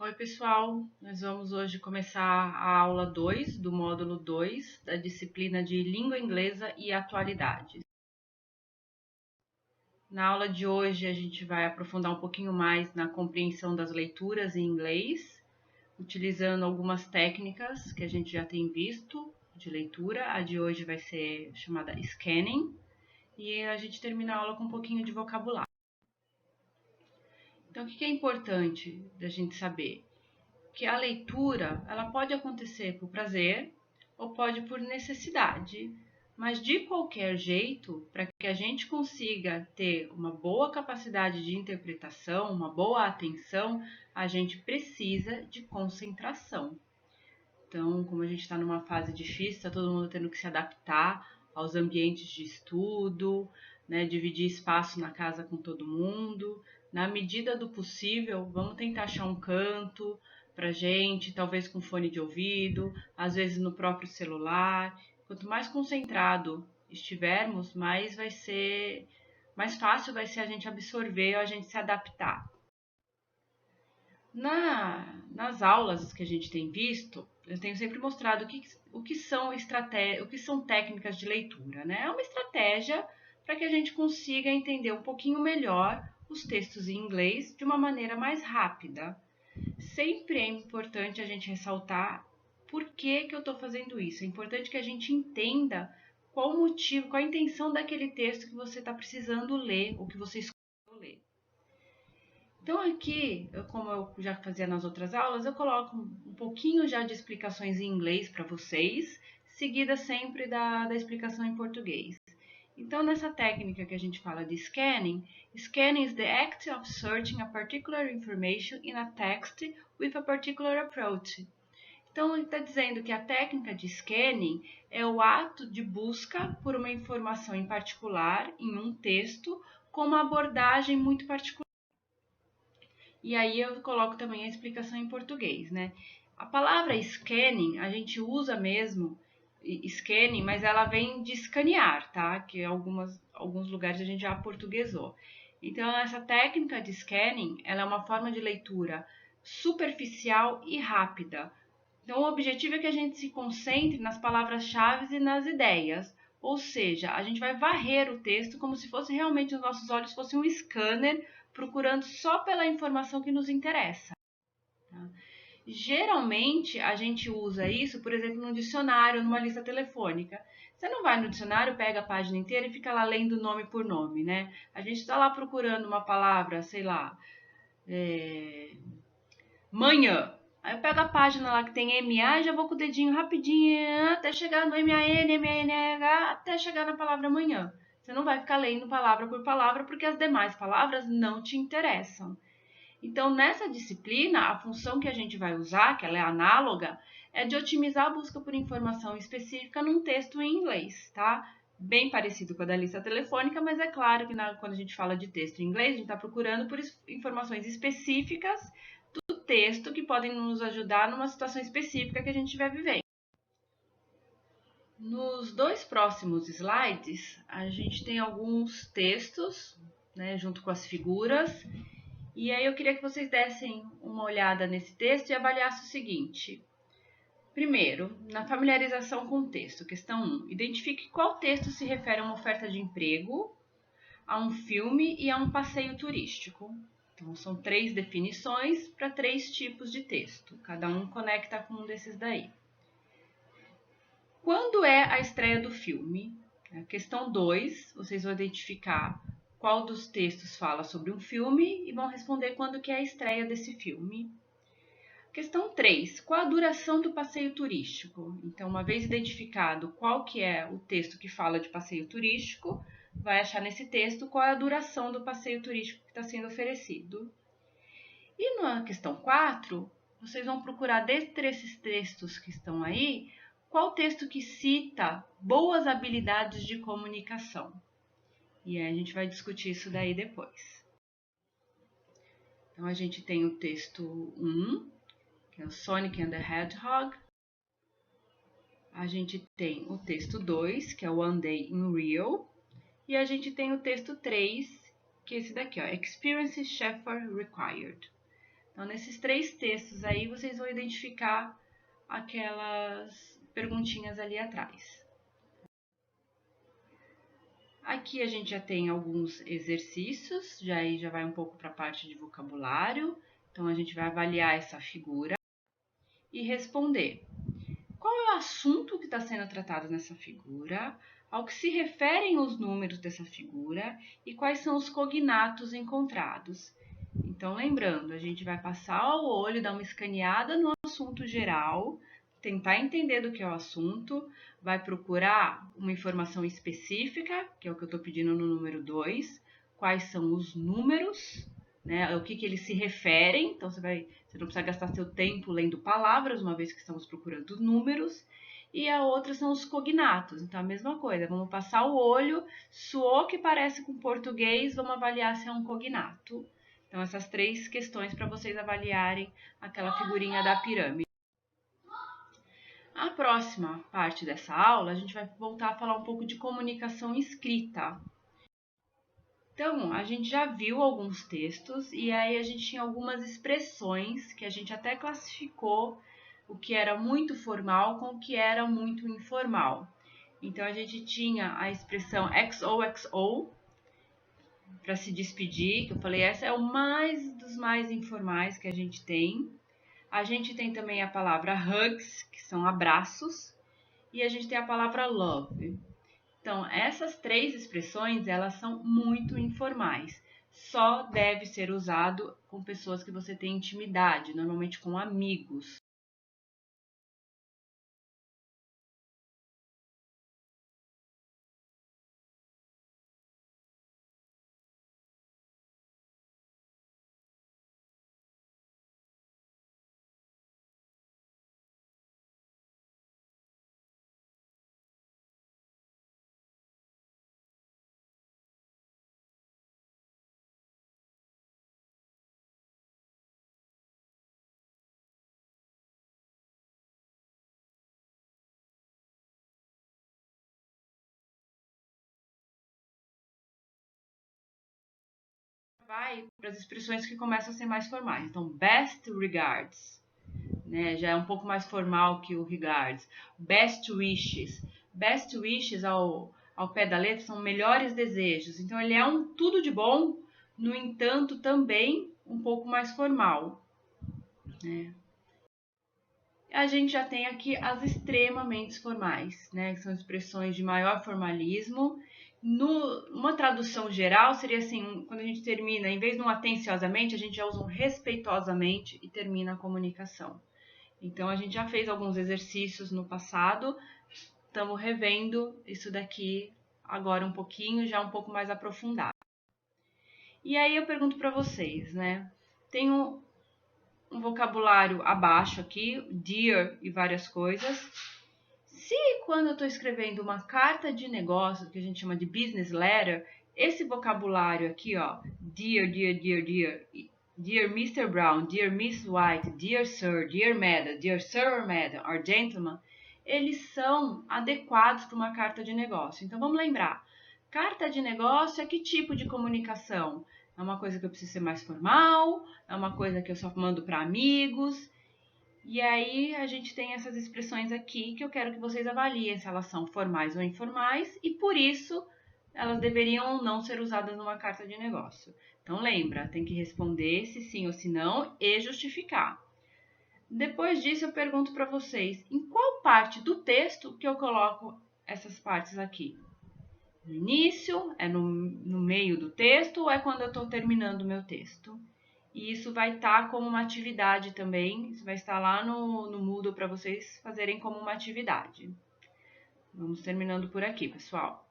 Oi, pessoal! Nós vamos hoje começar a aula 2 do módulo 2 da disciplina de Língua Inglesa e Atualidades. Na aula de hoje, a gente vai aprofundar um pouquinho mais na compreensão das leituras em inglês, utilizando algumas técnicas que a gente já tem visto de leitura. A de hoje vai ser chamada scanning e a gente termina a aula com um pouquinho de vocabulário. Então, o que é importante da gente saber? Que a leitura ela pode acontecer por prazer ou pode por necessidade, mas de qualquer jeito, para que a gente consiga ter uma boa capacidade de interpretação, uma boa atenção, a gente precisa de concentração. Então, como a gente está numa fase difícil, está todo mundo tendo que se adaptar aos ambientes de estudo, né, dividir espaço na casa com todo mundo. Na medida do possível, vamos tentar achar um canto pra gente, talvez com fone de ouvido, às vezes no próprio celular. Quanto mais concentrado estivermos, mais fácil vai ser a gente absorver ou a gente se adaptar. Nas aulas que a gente tem visto, eu tenho sempre mostrado o que são técnicas de leitura, né? É uma estratégia para que a gente consiga entender um pouquinho melhor os textos em inglês de uma maneira mais rápida. Sempre é importante a gente ressaltar por que eu estou fazendo isso. É importante que a gente entenda qual o motivo, qual a intenção daquele texto que você está precisando ler, ou que você escolheu ler. Então aqui, como eu já fazia nas outras aulas, eu coloco um pouquinho já de explicações em inglês para vocês, seguida sempre da explicação em português. Então, nessa técnica que a gente fala de scanning, scanning is the act of searching a particular information in a text with a particular approach. Então, ele está dizendo que a técnica de scanning é o ato de busca por uma informação em particular em um texto com uma abordagem muito particular. E aí eu coloco também a explicação em português, né? A palavra scanning, a gente usa mesmo scanning, mas ela vem de escanear, tá? Que alguns lugares a gente já portuguesou. Então, essa técnica de scanning, ela é uma forma de leitura superficial e rápida. Então, o objetivo é que a gente se concentre nas palavras-chave e nas ideias. Ou seja, a gente vai varrer o texto como se fosse realmente os nossos olhos fossem um scanner procurando só pela informação que nos interessa. Tá? Geralmente, a gente usa isso, por exemplo, num dicionário, numa lista telefônica. Você não vai no dicionário, pega a página inteira e fica lá lendo nome por nome, né? A gente está lá procurando uma palavra, sei lá, manhã. Aí eu pego a página lá que tem MA e já vou com o dedinho rapidinho até chegar no MAN, MANH, até chegar na palavra manhã. Você não vai ficar lendo palavra por palavra porque as demais palavras não te interessam. Então, nessa disciplina, a função que a gente vai usar, que ela é análoga, é de otimizar a busca por informação específica num texto em inglês, tá? Bem parecido com a da lista telefônica, mas é claro que quando a gente fala de texto em inglês, a gente está procurando por informações específicas do texto que podem nos ajudar numa situação específica que a gente estiver vivendo. Nos dois próximos slides, a gente tem alguns textos, né, junto com as figuras. E aí eu queria que vocês dessem uma olhada nesse texto e avaliassem o seguinte. Primeiro, na familiarização com o texto, questão 1. Identifique qual texto se refere a uma oferta de emprego, a um filme e a um passeio turístico. Então, são 3 definições para 3 tipos de texto. Cada um conecta com um desses daí. Quando é a estreia do filme? Questão 2, vocês vão identificar qual dos textos fala sobre um filme e vão responder quando que é a estreia desse filme. Questão 3, qual a duração do passeio turístico? Então, uma vez identificado qual que é o texto que fala de passeio turístico, vai achar nesse texto qual é a duração do passeio turístico que está sendo oferecido. E na questão 4, vocês vão procurar dentre esses textos que estão aí, qual texto que cita boas habilidades de comunicação. E aí a gente vai discutir isso daí depois. Então, a gente tem o texto 1, que é o Sonic and the Hedgehog. A gente tem o texto 2, que é o One Day in Rio. E a gente tem o texto 3, que é esse daqui, ó, Experience Shepherd Required. Então, nesses 3 textos aí, vocês vão identificar aquelas perguntinhas ali atrás. Aqui a gente já tem alguns exercícios, já vai um pouco para a parte de vocabulário. Então, a gente vai avaliar essa figura e responder. Qual é o assunto que está sendo tratado nessa figura? Ao que se referem os números dessa figura e quais são os cognatos encontrados? Então, lembrando, a gente vai passar o olho, dar uma escaneada no assunto geral, tentar entender do que é o assunto, vai procurar uma informação específica, que é o que eu estou pedindo no número 2, quais são os números, né, o que eles se referem. Então, você não precisa gastar seu tempo lendo palavras, uma vez que estamos procurando números. E a outra são os cognatos. Então, a mesma coisa, vamos passar o olho, soou que parece com português, vamos avaliar se é um cognato. Então, essas 3 questões para vocês avaliarem aquela figurinha da pirâmide. A próxima parte dessa aula, a gente vai voltar a falar um pouco de comunicação escrita. Então, a gente já viu alguns textos e aí a gente tinha algumas expressões que a gente até classificou o que era muito formal com o que era muito informal. Então, a gente tinha a expressão XOXO para se despedir, que eu falei, essa é o dos mais informais que a gente tem. A gente tem também a palavra hugs, que são abraços, e a gente tem a palavra love. Então, essas 3 expressões, elas são muito informais. Só deve ser usado com pessoas que você tem intimidade, normalmente com amigos. Vai para as expressões que começam a ser mais formais. Então, best regards, né? Já é um pouco mais formal que o regards. Best wishes. Best wishes, ao pé da letra, são melhores desejos. Então, ele é um tudo de bom, no entanto, também um pouco mais formal, né? A gente já tem aqui as extremamente formais, né? Que são expressões de maior formalismo. Uma tradução geral seria assim, quando a gente termina, em vez de um atenciosamente, a gente já usa um respeitosamente e termina a comunicação. Então, a gente já fez alguns exercícios no passado, estamos revendo isso daqui agora um pouquinho, já um pouco mais aprofundado. E aí eu pergunto para vocês, né? Tem um vocabulário abaixo aqui, dear e várias coisas. Se quando eu estou escrevendo uma carta de negócio, que a gente chama de business letter, esse vocabulário aqui, ó, dear, dear, dear, dear, dear Mr. Brown, dear Miss White, dear Sir, dear Madam, dear Sir or Madam, or Gentleman, eles são adequados para uma carta de negócio. Então vamos lembrar, carta de negócio é que tipo de comunicação? É uma coisa que eu preciso ser mais formal? É uma coisa que eu só mando para amigos? E aí a gente tem essas expressões aqui que eu quero que vocês avaliem se elas são formais ou informais e por isso elas deveriam ou não ser usadas numa carta de negócio. Então lembra, tem que responder se sim ou se não e justificar. Depois disso eu pergunto para vocês, em qual parte do texto que eu coloco essas partes aqui? No início, é no meio do texto ou é quando eu estou terminando o meu texto? E isso vai estar como uma atividade também, isso vai estar lá no Moodle para vocês fazerem como uma atividade. Vamos terminando por aqui, pessoal.